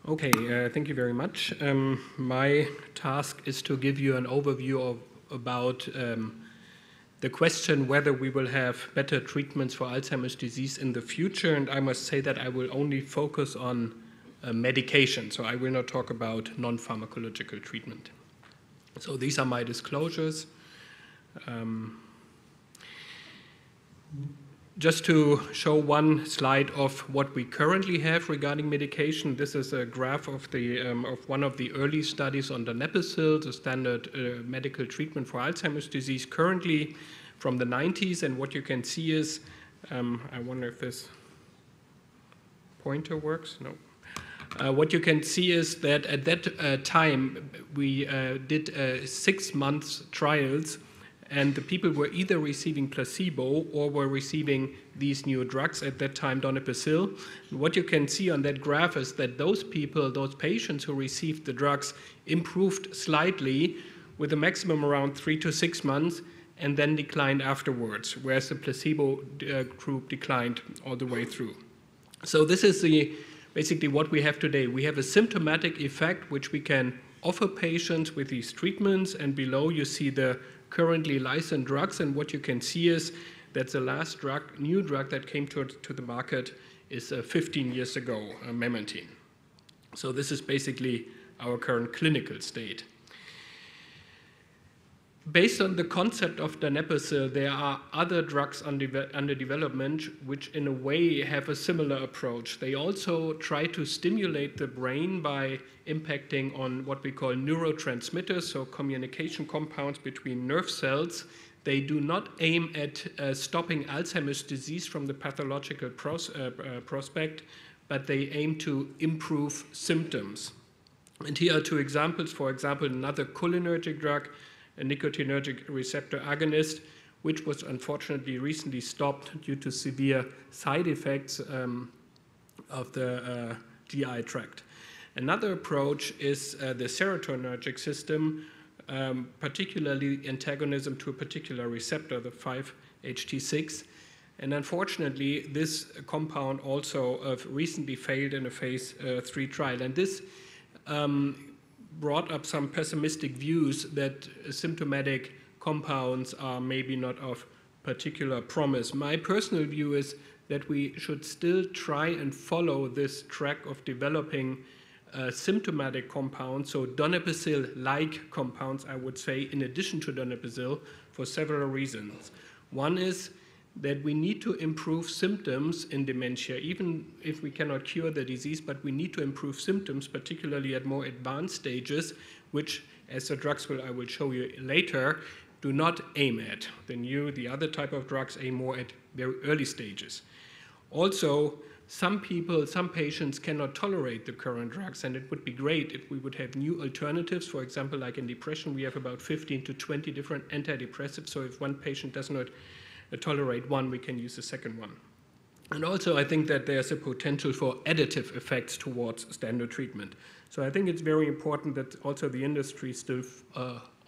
Okay, thank you very much. My task is to give you an overview about the question whether we will have better treatments for Alzheimer's disease in the future, and I must say that I will only focus on medication, so I will not talk about non-pharmacological treatment. So these are my disclosures. Just to show one slide of what we currently have regarding medication, this is a graph of one of the early studies on donepezil, the standard medical treatment for Alzheimer's disease, currently from the 90s. And what you can see is, I wonder if this pointer works. No. What you can see is that at that time we did 6 months trials, and the people were either receiving placebo or were receiving these new drugs, at that time donepezil. And what you can see on that graph is that those people, those patients who received the drugs, improved slightly with a maximum around 3 to 6 months and then declined afterwards, whereas the placebo group declined all the way through. So this is basically what we have today. We have a symptomatic effect which we can offer patients with these treatments, and below you see the currently licensed drugs, and what you can see is that the last new drug that came to the market is 15 years ago, memantine. So this is basically our current clinical state. Based on the concept of donepezil, there are other drugs under development which in a way have a similar approach. They also try to stimulate the brain by impacting on what we call neurotransmitters, so communication compounds between nerve cells. They do not aim at stopping Alzheimer's disease from the pathological prospect, but they aim to improve symptoms. And here are 2 examples. For example, another cholinergic drug, a nicotininergic receptor agonist, which was unfortunately recently stopped due to severe side effects of the GI tract. Another approach is the serotonergic system, particularly antagonism to a particular receptor, the 5-HT6. And unfortunately, this compound also recently failed in a phase 3 trial. And this brought up some pessimistic views that symptomatic compounds are maybe not of particular promise. My personal view is that we should still try and follow this track of developing symptomatic compounds, so donepezil-like compounds, I would say, in addition to donepezil, for several reasons. One is that we need to improve symptoms in dementia, even if we cannot cure the disease, but we need to improve symptoms, particularly at more advanced stages, which, as the drugs I will show you later, do not aim at. The other type of drugs aim more at very early stages. Also, some patients cannot tolerate the current drugs, and it would be great if we would have new alternatives. For example, like in depression, we have about 15 to 20 different antidepressants, so if one patient does not tolerate one, we can use the second one. And also, I think that there's a potential for additive effects towards standard treatment. So I think it's very important that also the industry still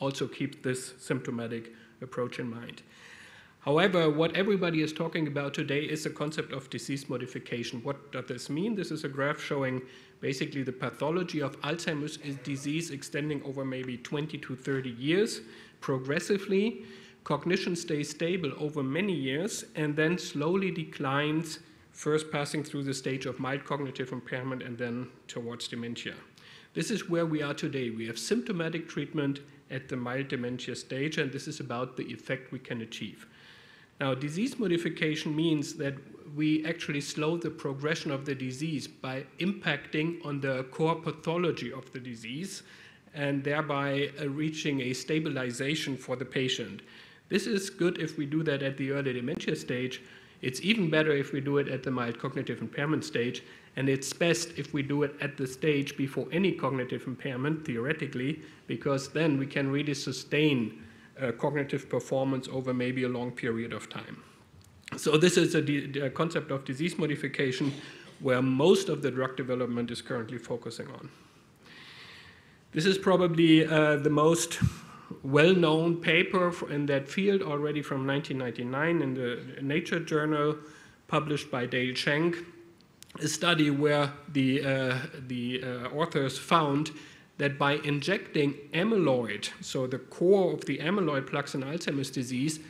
also keeps this symptomatic approach in mind. However, what everybody is talking about today is the concept of disease modification. What does this mean? This is a graph showing basically the pathology of Alzheimer's disease extending over maybe 20 to 30 years progressively. Cognition stays stable over many years and then slowly declines, first passing through the stage of mild cognitive impairment and then towards dementia. This is where we are today. We have symptomatic treatment at the mild dementia stage, and this is about the effect we can achieve. Now, disease modification means that we actually slow the progression of the disease by impacting on the core pathology of the disease and thereby reaching a stabilization for the patient. This is good if we do that at the early dementia stage. It's even better if we do it at the mild cognitive impairment stage, and it's best if we do it at the stage before any cognitive impairment, theoretically, because then we can really sustain cognitive performance over maybe a long period of time. So this is a concept of disease modification where most of the drug development is currently focusing on. This is probably the most well-known paper in that field already from 1999 in the Nature journal, published by Dale Schenk. a study where the authors found that by injecting amyloid, so the core of the amyloid plaques in Alzheimer's disease,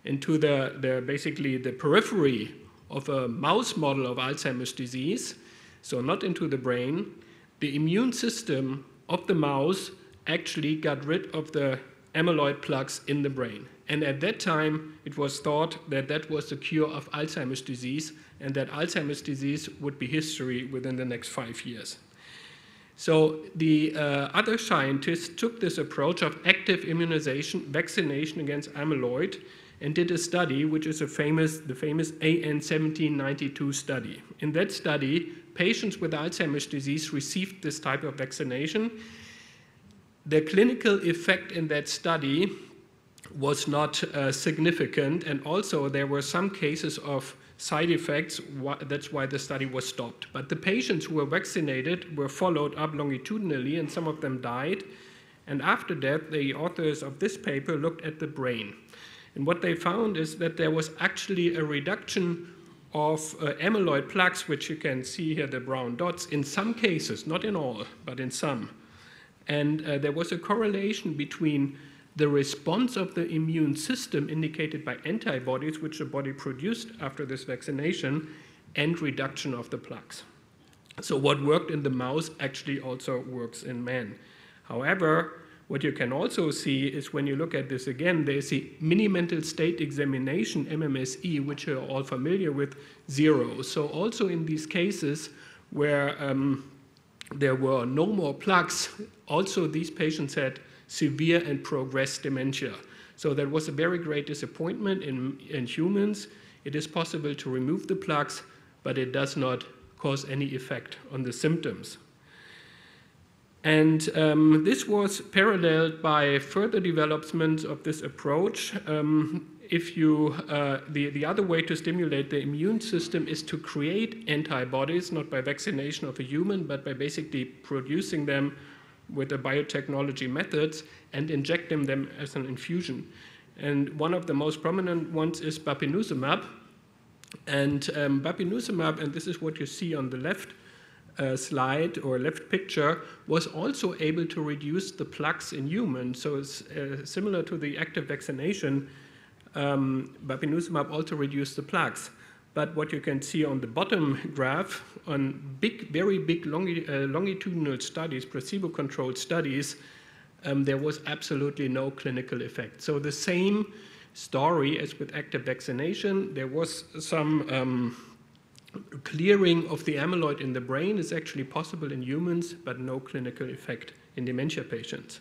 into basically the periphery of a mouse model of Alzheimer's disease, so not into the brain, the immune system of the mouse actually got rid of the amyloid plaques in the brain. And at that time, it was thought that that was the cure of Alzheimer's disease, and that Alzheimer's disease would be history within the next 5 years. So the other scientists took this approach of active immunization, vaccination against amyloid, and did a study, which is the famous AN 1792 study. In that study, patients with Alzheimer's disease received this type of vaccination. The clinical effect in that study was not significant, and also there were some cases of side effects. That's why the study was stopped. But the patients who were vaccinated were followed up longitudinally, and some of them died. And after that, the authors of this paper looked at the brain. And what they found is that there was actually a reduction of amyloid plaques, which you can see here, the brown dots, in some cases, not in all, but in some. And there was a correlation between the response of the immune system indicated by antibodies, which the body produced after this vaccination, and reduction of the plaques. So what worked in the mouse actually also works in man. However, what you can also see is when you look at this again, there's the mini mental state examination, MMSE, which you're all familiar with, 0. So also in these cases where there were no more plaques, also these patients had severe and progressed dementia. So that was a very great disappointment in humans. It is possible to remove the plaques, but it does not cause any effect on the symptoms. And this was paralleled by further development of this approach. The other way to stimulate the immune system is to create antibodies, not by vaccination of a human, but by basically producing them with the biotechnology methods and injecting them as an infusion. And one of the most prominent ones is bapineuzumab. And bapineuzumab, and this is what you see on the left slide or left picture, was also able to reduce the plaques in humans. So it's similar to the active vaccination. Bapineuzumab also reduced the plaques. But what you can see on the bottom graph, on very big longitudinal studies, placebo-controlled studies, there was absolutely no clinical effect. So the same story as with active vaccination. There was some clearing of the amyloid in the brain is actually possible in humans, but no clinical effect in dementia patients.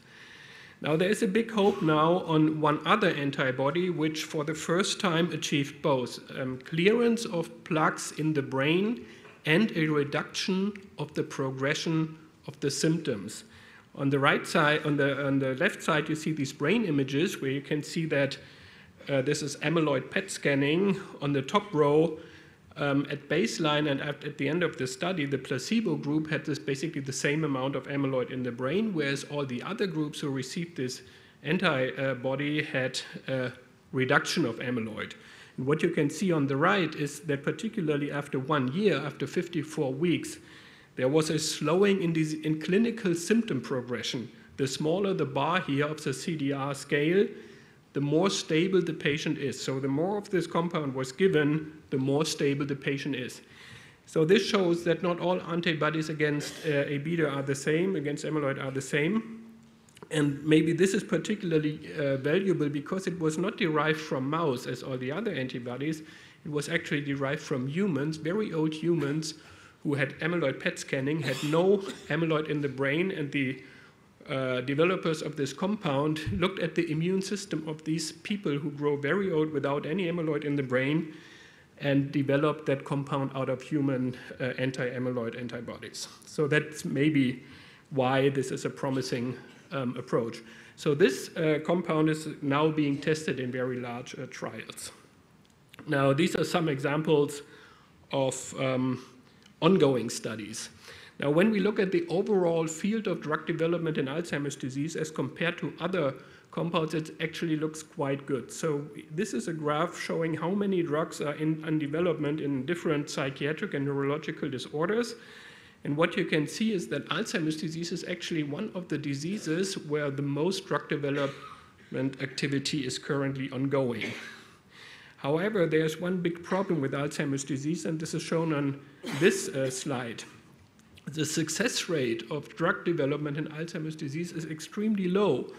Now, there is a big hope now on one other antibody, which for the first time achieved both clearance of plaques in the brain and a reduction of the progression of the symptoms. On the right side, on the left side, you see these brain images where you can see that this is amyloid PET scanning. On the top row, at baseline and at the end of the study, the placebo group had basically the same amount of amyloid in the brain, whereas all the other groups who received this antibody had a reduction of amyloid. And what you can see on the right is that particularly after 1 year, after 54 weeks, there was a slowing in clinical symptom progression. The smaller the bar here of the CDR scale, the more stable the patient is. So the more of this compound was given, the more stable the patient is. So this shows that not all antibodies against A-beta are the same, against amyloid are the same. And maybe this is particularly valuable because it was not derived from mouse as all the other antibodies. It was actually derived from humans, very old humans who had amyloid PET scanning, had no amyloid in the brain, and the developers of this compound looked at the immune system of these people who grow very old without any amyloid in the brain and developed that compound out of human anti-amyloid antibodies. So that's maybe why this is a promising approach. So this compound is now being tested in very large trials. Now, these are some examples of ongoing studies. Now, when we look at the overall field of drug development in Alzheimer's disease as compared to other compounds, it actually looks quite good. So this is a graph showing how many drugs are in development in different psychiatric and neurological disorders. And what you can see is that Alzheimer's disease is actually one of the diseases where the most drug development activity is currently ongoing. However, there's one big problem with Alzheimer's disease, and this is shown on this slide. The success rate of drug development in Alzheimer's disease is extremely low.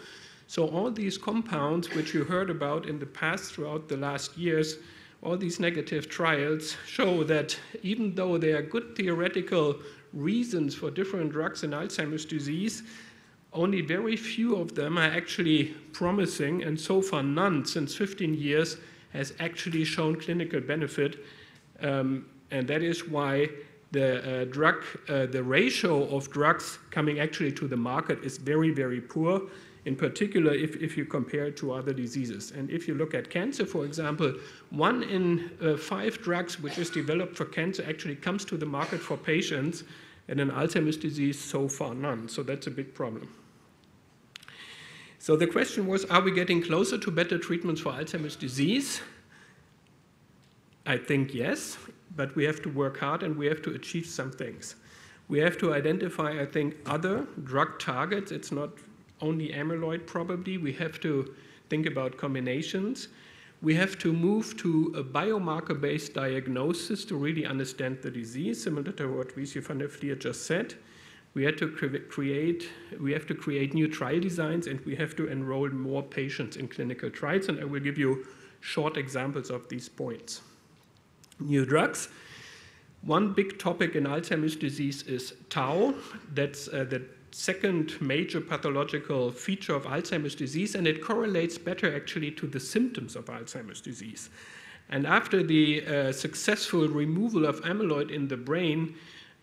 So all these compounds, which you heard about in the past throughout the last years, all these negative trials show that even though there are good theoretical reasons for different drugs in Alzheimer's disease, only very few of them are actually promising, and so far none since 15 years has actually shown clinical benefit, and that is why the ratio of drugs coming actually to the market is very, very poor, in particular if you compare it to other diseases. And if you look at cancer, for example, 1 in 5 drugs which is developed for cancer actually comes to the market for patients, and in Alzheimer's disease, so far none. So that's a big problem. So the question was, are we getting closer to better treatments for Alzheimer's disease? I think yes, but we have to work hard and we have to achieve some things. We have to identify, I think, other drug targets. It's not only amyloid probably. We have to think about combinations. We have to move to a biomarker-based diagnosis to really understand the disease, similar to what Wiesje van der Vlier just said. We have to create new trial designs, and we have to enroll more patients in clinical trials, and I will give you short examples of these points. New drugs. One big topic in Alzheimer's disease is tau. That's the second major pathological feature of Alzheimer's disease, and it correlates better actually to the symptoms of Alzheimer's disease. And after the successful removal of amyloid in the brain,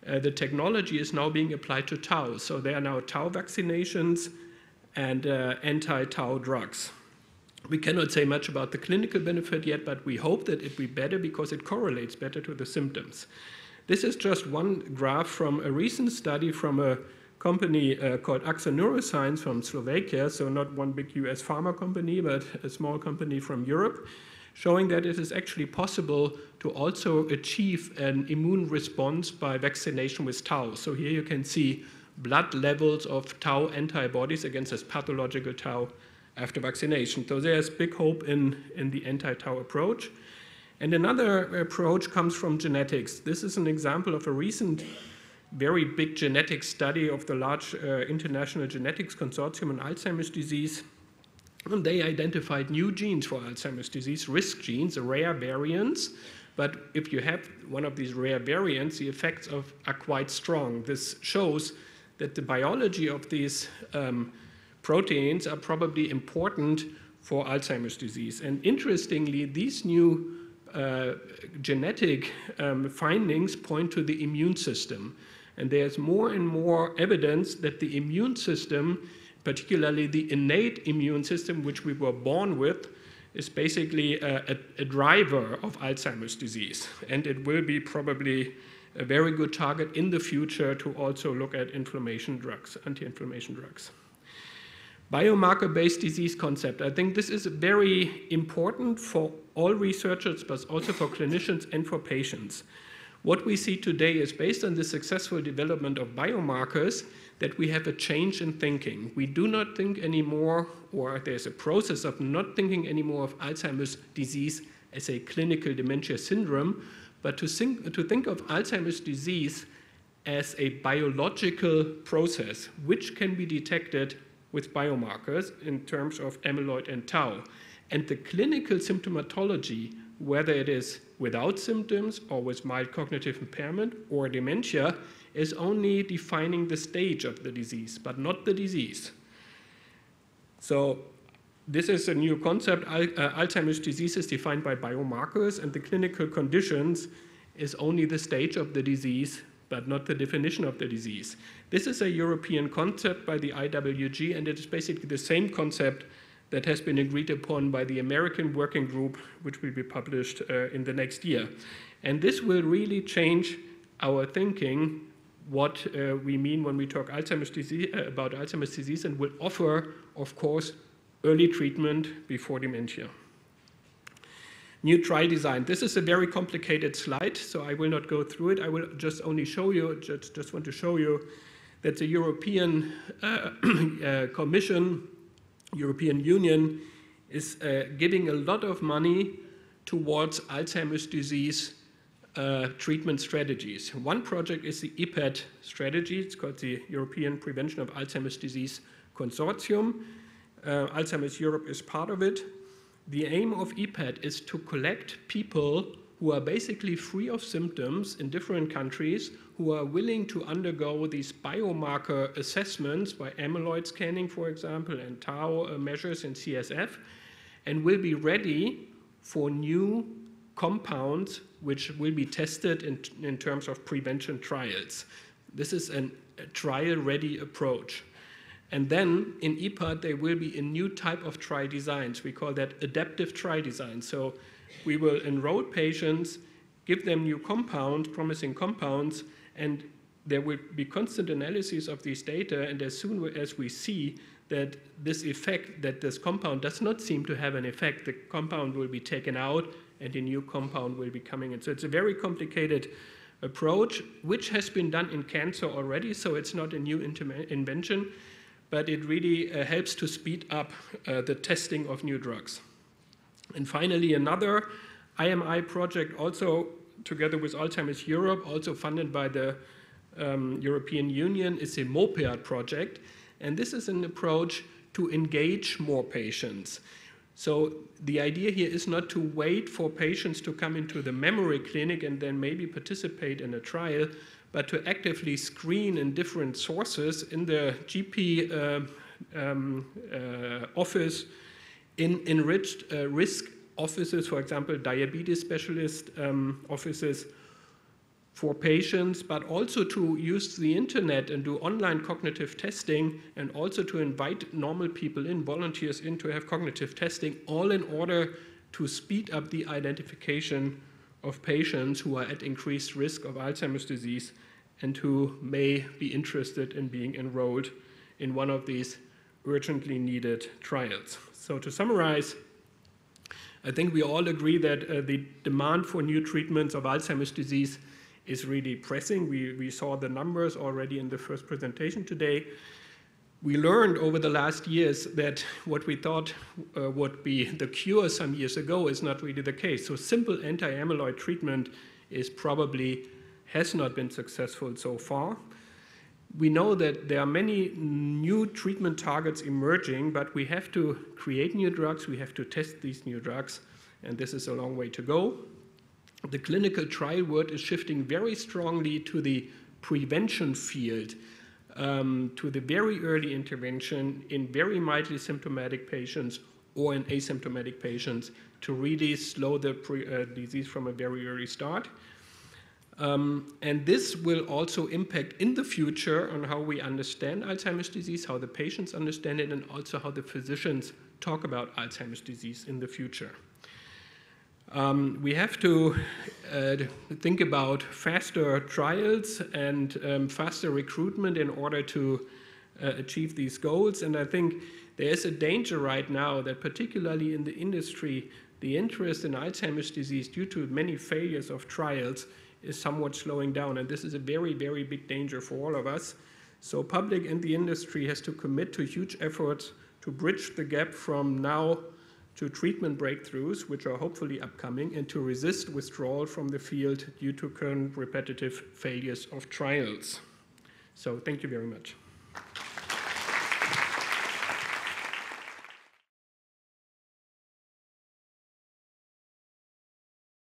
the technology is now being applied to tau. So there are now tau vaccinations and anti-tau drugs. We cannot say much about the clinical benefit yet, but we hope that it will be better because it correlates better to the symptoms. This is just one graph from a recent study from a company called AXA Neuroscience from Slovakia, so not one big US pharma company, but a small company from Europe, showing that it is actually possible to also achieve an immune response by vaccination with tau. So here you can see blood levels of tau antibodies against this pathological tau after vaccination. So there's big hope in the anti-tau approach. And another approach comes from genetics. This is an example of a recent very big genetic study of the large international genetics consortium on Alzheimer's disease. And they identified new genes for Alzheimer's disease, risk genes, rare variants. But if you have one of these rare variants, the effects are quite strong. This shows that the biology of these proteins are probably important for Alzheimer's disease. And interestingly, these new genetic findings point to the immune system. And there's more and more evidence that the immune system, particularly the innate immune system, which we were born with, is basically a driver of Alzheimer's disease. And it will be probably a very good target in the future to also look at inflammation drugs, anti-inflammation drugs. Biomarker-based disease concept. I think this is very important for all researchers, but also for clinicians and for patients. What we see today is based on the successful development of biomarkers that we have a change in thinking. We do not think anymore, or there's a process of not thinking anymore of Alzheimer's disease as a clinical dementia syndrome, but to think of Alzheimer's disease as a biological process which can be detected with biomarkers in terms of amyloid and tau. And the clinical symptomatology, whether it is without symptoms or with mild cognitive impairment or dementia, is only defining the stage of the disease, but not the disease. So this is a new concept. Alzheimer's disease is defined by biomarkers, and the clinical conditions is only the stage of the disease, but not the definition of the disease. This is a European concept by the IWG, and it is basically the same concept that has been agreed upon by the American working group, which will be published in the next year. And this will really change our thinking, what we mean when we talk about Alzheimer's disease, and will offer, of course, early treatment before dementia. New trial design. This is a very complicated slide, so I will not go through it. I will just only show you, just want to show you that the European Commission, European Union, is giving a lot of money towards Alzheimer's disease treatment strategies. One project is the EPAD strategy. It's called the European Prevention of Alzheimer's Disease Consortium. Alzheimer Europe is part of it. The aim of EPAD is to collect people who are basically free of symptoms in different countries, who are willing to undergo these biomarker assessments by amyloid scanning, for example, and tau measures in CSF, and will be ready for new compounds which will be tested in terms of prevention trials. This is a trial-ready approach. And then in EPAD, there will be a new type of trial designs. We call that adaptive trial design. So we will enroll patients, give them new compounds, promising compounds, and there will be constant analysis of these data. And as soon as we see that this effect, that this compound does not seem to have an effect, the compound will be taken out and a new compound will be coming in. So it's a very complicated approach, which has been done in cancer already. So it's not a new invention, but it really helps to speed up the testing of new drugs. And finally, another IMI project, also together with Alzheimer Europe, also funded by the European Union, is a MOPEAD project. And this is an approach to engage more patients. So the idea here is not to wait for patients to come into the memory clinic and then maybe participate in a trial, but to actively screen in different sources in the GP office, in enriched risk offices, for example, diabetes specialist offices for patients, but also to use the internet and do online cognitive testing, and also to invite normal people in, volunteers in, to have cognitive testing, all in order to speed up the identification of patients who are at increased risk of Alzheimer's disease and who may be interested in being enrolled in one of these urgently needed trials. So to summarize, I think we all agree that the demand for new treatments of Alzheimer's disease is really pressing. We saw the numbers already in the first presentation today. We learned over the last years that what we thought would be the cure some years ago is not really the case. So simple anti-amyloid treatment has not been successful so far. We know that there are many new treatment targets emerging, but we have to create new drugs, we have to test these new drugs, and this is a long way to go. The clinical trial world is shifting very strongly to the prevention field, to the very early intervention in very mildly symptomatic patients or in asymptomatic patients to really slow the disease from a very early start. And this will also impact in the future on how we understand Alzheimer's disease, how the patients understand it, and also how the physicians talk about Alzheimer's disease in the future. We have to think about faster trials and faster recruitment in order to achieve these goals. And I think there is a danger right now that particularly in the industry, the interest in Alzheimer's disease due to many failures of trials is somewhat slowing down. And this is a very, very big danger for all of us. So public and the industry has to commit to huge efforts to bridge the gap from now to treatment breakthroughs, which are hopefully upcoming, and to resist withdrawal from the field due to current repetitive failures of trials. So thank you very much.